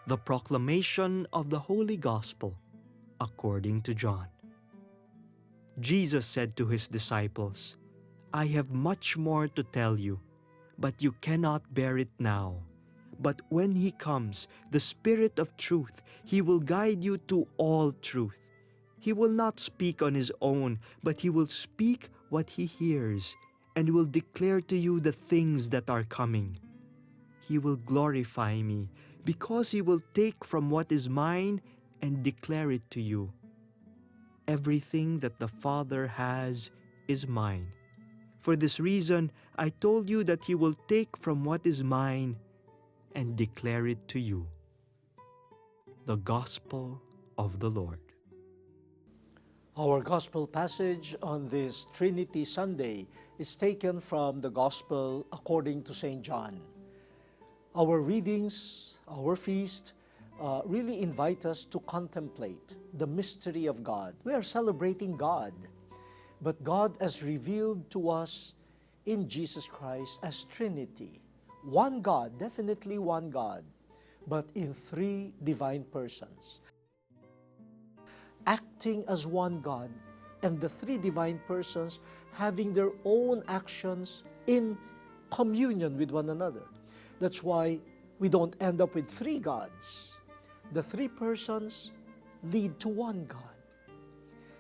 The proclamation of the Holy Gospel according to John. Jesus said to his disciples, "I have much more to tell you, but you cannot bear it now. But when He comes, the Spirit of truth, He will guide you to all truth. He will not speak on His own, but He will speak what He hears, and will declare to you the things that are coming. He will glorify me, because He will take from what is mine and declare it to you. Everything that the Father has is mine. For this reason, I told you that He will take from what is mine and declare it to you." The Gospel of the Lord. Our Gospel passage on this Trinity Sunday is taken from the Gospel according to St. John. Our readings, our feast, really invite us to contemplate the mystery of God. We are celebrating God, but God as revealed to us in Jesus Christ as Trinity. One God, definitely one God, but in three divine persons, acting as one God, and the three divine persons having their own actions in communion with one another. That's why we don't end up with three gods. The three persons lead to one God.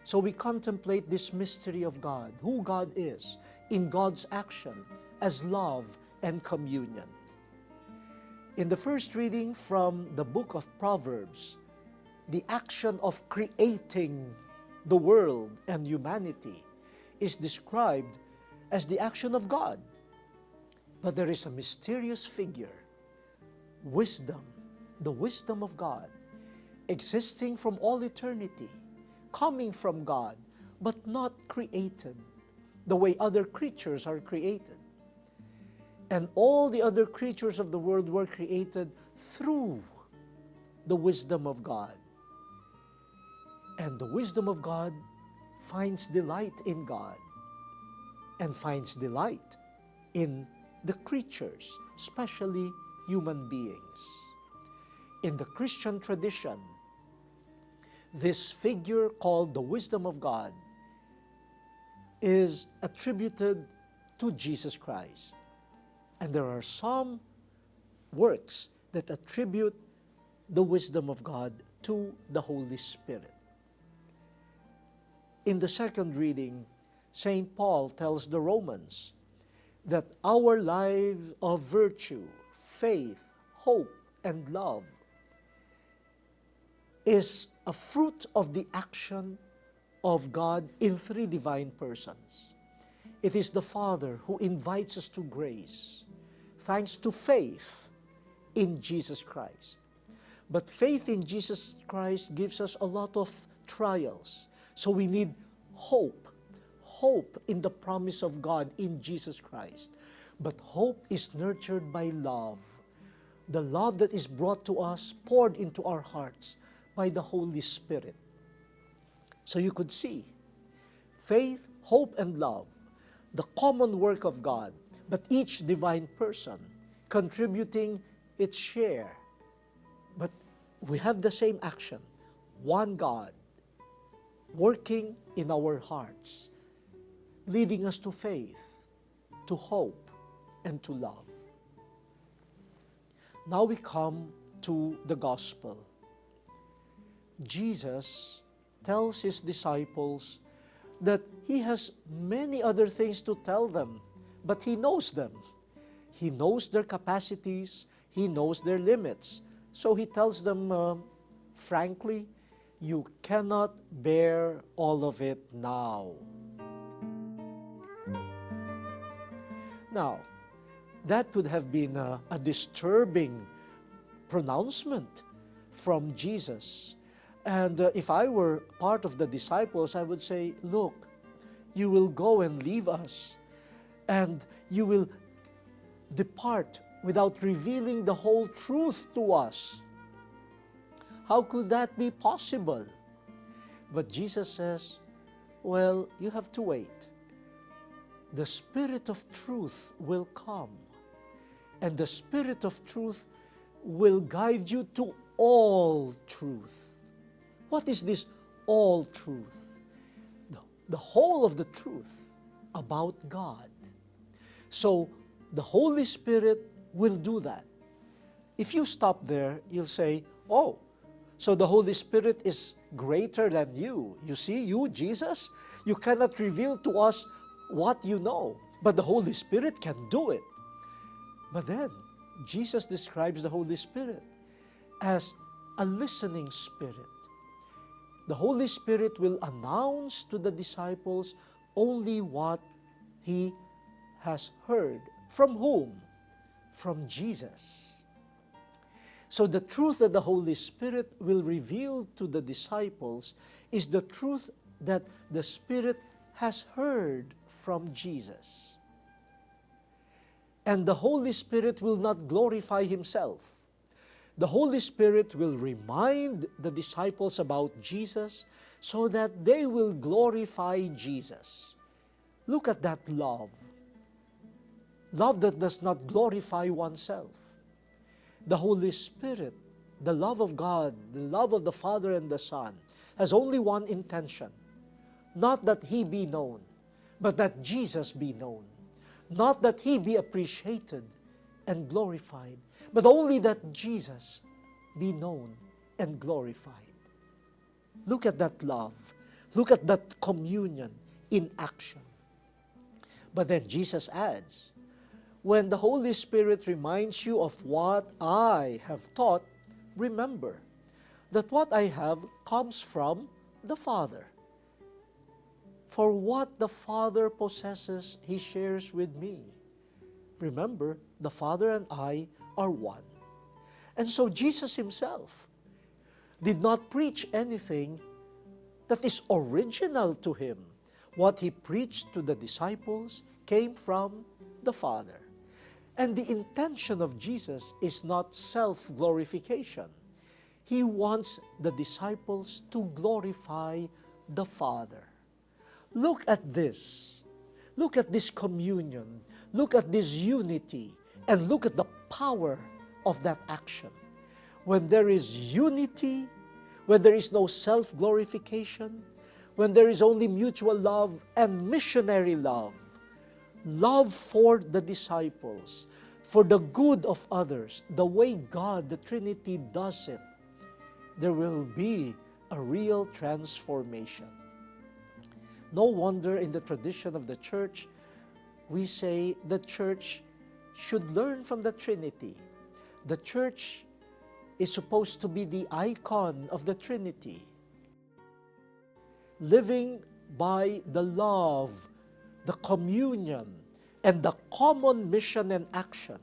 So we contemplate this mystery of God, who God is, in God's action as love and communion. In the first reading from the book of Proverbs, the action of creating the world and humanity is described as the action of God. But there is a mysterious figure, wisdom, the wisdom of God, existing from all eternity, coming from God, but not created the way other creatures are created. And all the other creatures of the world were created through the wisdom of God. And the wisdom of God finds delight in God and finds delight in the creatures, especially human beings. In the Christian tradition, this figure called the wisdom of God is attributed to Jesus Christ. And there are some works that attribute the wisdom of God to the Holy Spirit. In the second reading, St. Paul tells the Romans that our life of virtue, faith, hope, and love is a fruit of the action of God in three divine persons. It is the Father who invites us to grace, thanks to faith in Jesus Christ. But faith in Jesus Christ gives us a lot of trials. So we need hope, hope in the promise of God in Jesus Christ. But hope is nurtured by love, the love that is brought to us, poured into our hearts by the Holy Spirit. So you could see faith, hope, and love, the common work of God, but each divine person contributing its share. But we have the same action, one God, working in our hearts, leading us to faith, to hope, and to love. Now we come to the Gospel. Jesus tells His disciples that He has many other things to tell them, but He knows them. He knows their capacities, He knows their limits. So He tells them frankly, you cannot bear all of it now. Now, that could have been a disturbing pronouncement from Jesus. And if I were part of the disciples, I would say, look, you will go and leave us, and you will depart without revealing the whole truth to us. How could that be possible? But Jesus says, well, you have to wait. The Spirit of truth will come, and the Spirit of truth will guide you to all truth. What is this all truth? The whole of the truth about God. So the Holy Spirit will do that. If you stop there, you'll say, oh, so the Holy Spirit is greater than you. You see, you, Jesus, you cannot reveal to us what you know, but the Holy Spirit can do it. But then, Jesus describes the Holy Spirit as a listening spirit. The Holy Spirit will announce to the disciples only what He has heard. From whom? From Jesus. So the truth that the Holy Spirit will reveal to the disciples is the truth that the Spirit has heard from Jesus. And the Holy Spirit will not glorify Himself. The Holy Spirit will remind the disciples about Jesus so that they will glorify Jesus. Look at that love. Love that does not glorify oneself. The Holy Spirit, the love of God, the love of the Father and the Son, has only one intention. Not that He be known, but that Jesus be known. Not that He be appreciated and glorified, but only that Jesus be known and glorified. Look at that love. Look at that communion in action. But then Jesus adds, when the Holy Spirit reminds you of what I have taught, remember that what I have comes from the Father. For what the Father possesses, He shares with me. Remember, the Father and I are one. And so Jesus Himself did not preach anything that is original to Him. What He preached to the disciples came from the Father. And the intention of Jesus is not self-glorification. He wants the disciples to glorify the Father. Look at this. Look at this communion. Look at this unity. And look at the power of that action. When there is unity, when there is no self-glorification, when there is only mutual love and missionary love, love for the disciples, for the good of others, the way God, the Trinity, does it, there will be a real transformation. No wonder in the tradition of the church, we say the church should learn from the Trinity. The church is supposed to be the icon of the Trinity, living by the love, the communion, and the common mission and action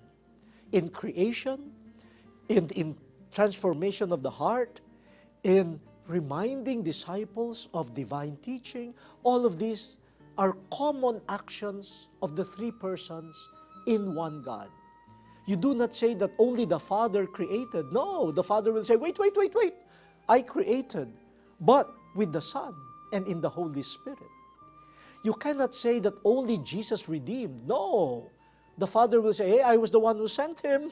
in creation, in transformation of the heart, in reminding disciples of divine teaching. All of these are common actions of the three persons in one God. You do not say that only the Father created. No, the Father will say, wait. I created, but with the Son and in the Holy Spirit. You cannot say that only Jesus redeemed. No, the Father will say, hey, I was the one who sent Him.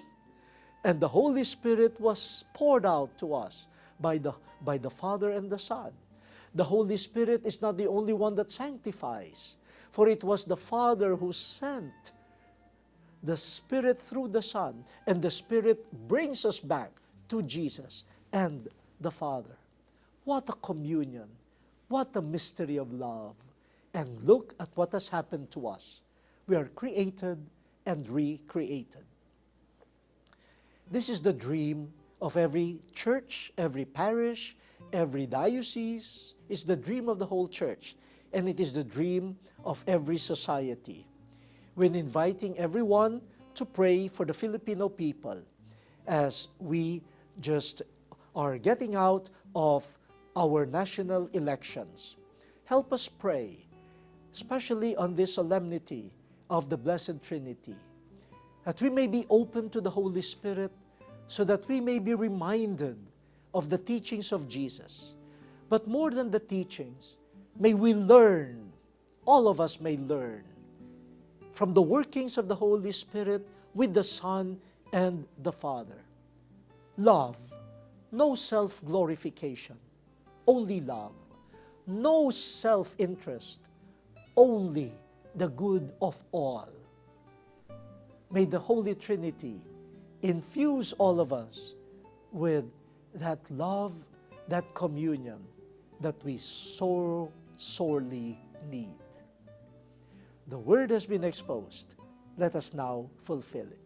And the Holy Spirit was poured out to us by the Father and the Son. The Holy Spirit is not the only one that sanctifies, for it was the Father who sent the Spirit through the Son, and the Spirit brings us back to Jesus and the Father. What a communion! What a mystery of love! And look at what has happened to us. We are created and recreated. This is the dream of every church, every parish, every diocese. It's the dream of the whole church, and it is the dream of every society. When inviting everyone to pray for the Filipino people as we just are getting out of our national elections, help us pray, especially on this solemnity of the Blessed Trinity, that we may be open to the Holy Spirit so that we may be reminded of the teachings of Jesus. But more than the teachings, may we learn, all of us may learn, from the workings of the Holy Spirit with the Son and the Father. Love. no self-glorification, only love. No self-interest, only the good of all. May the Holy Trinity infuse all of us with that love, that communion that we so sorely need. The Word has been exposed. Let us now fulfill it.